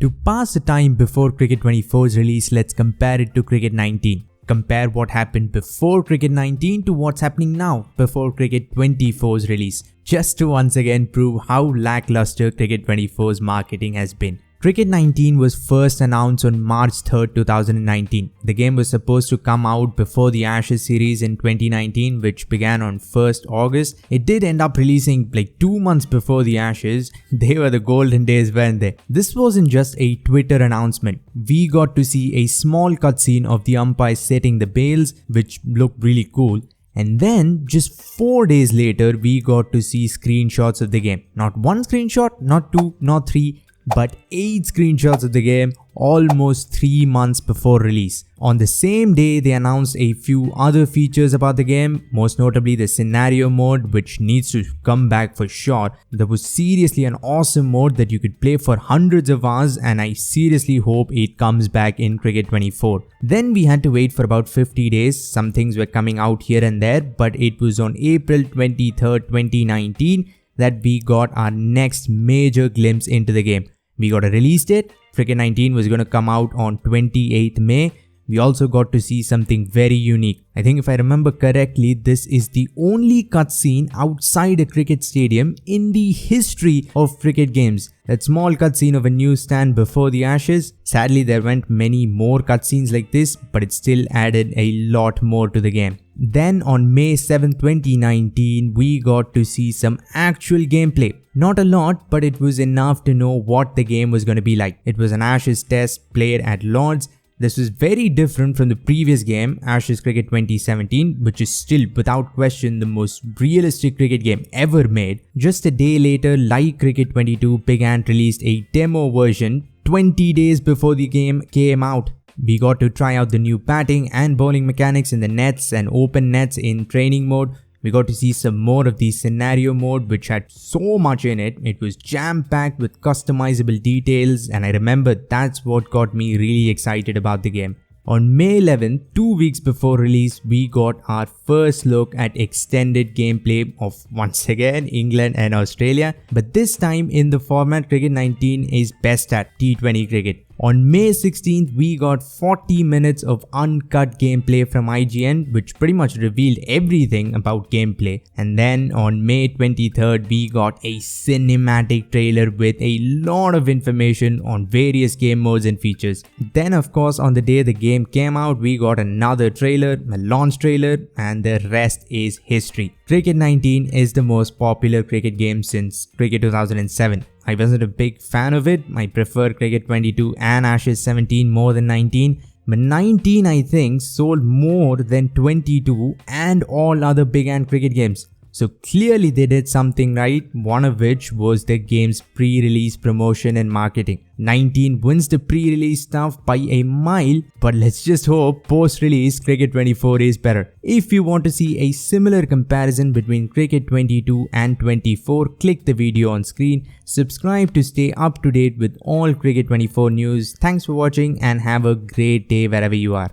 To pass the time before Cricket 24's release, let's compare it to Cricket 19. Compare what happened before Cricket 19 to what's happening now before Cricket 24's release, just to once again prove how lackluster Cricket 24's marketing has been. Cricket 19 was first announced on March 3rd, 2019. The game was supposed to come out before the Ashes series in 2019, which began on 1st August. It did end up releasing like 2 months before the Ashes. They were the golden days, weren't they? This wasn't just a Twitter announcement. We got to see a small cutscene of the umpires setting the bails, which looked really cool. And then, just 4 days later, we got to see screenshots of the game. Not one screenshot, not two, not three, but 8 screenshots of the game almost 3 months before release. On the same day, they announced a few other features about the game, most notably the scenario mode, which needs to come back for sure. There was seriously an awesome mode that you could play for hundreds of hours, and I seriously hope it comes back in Cricket 24. Then we had to wait for about 50 days. Some things were coming out here and there, but it was on April 23rd, 2019 that we got our next major glimpse into the game. We got a release date. Cricket 19 was going to come out on 28th May. We also got to see something very unique. I think if I remember correctly, this is the only cutscene outside a cricket stadium in the history of cricket games. That small cutscene of a newsstand before the Ashes. Sadly, there weren't many more cutscenes like this, but it still added a lot more to the game. Then on May 7, 2019, we got to see some actual gameplay. Not a lot, but it was enough to know what the game was going to be like. It was an Ashes test played at Lord's. This was very different from the previous game, Ashes Cricket 2017, which is still without question the most realistic cricket game ever made. Just a day later, like Cricket 22, Big Ant released a demo version 20 days before the game came out. We got to try out the new batting and bowling mechanics in the nets and open nets in training mode. We got to see some more of the scenario mode, which had so much in it. It was jam-packed with customizable details, and I remember that's what got me really excited about the game. On May 11th, 2 weeks before release, we got our first look at extended gameplay of, once again, England and Australia, but this time in the format Cricket 19 is best at T20 cricket. On May 16th, we got 40 minutes of uncut gameplay from IGN, which pretty much revealed everything about gameplay. And then on May 23rd, we got a cinematic trailer with a lot of information on various game modes and features. Then of course, on the day the game came out, we got another trailer, a launch trailer, and the rest is history. Cricket 19 is the most popular cricket game since Cricket 2007. I wasn't a big fan of it. I prefer Cricket 22 and Ashes 17 more than 19. But 19, I think, sold more than 22 and all other Big Ant cricket games. So clearly they did something right, one of which was the game's pre-release promotion and marketing. 19 wins the pre-release stuff by a mile, but let's just hope post-release Cricket 24 is better. If you want to see a similar comparison between Cricket 22 and 24, click the video on screen. Subscribe to stay up to date with all Cricket 24 news. Thanks for watching and have a great day wherever you are.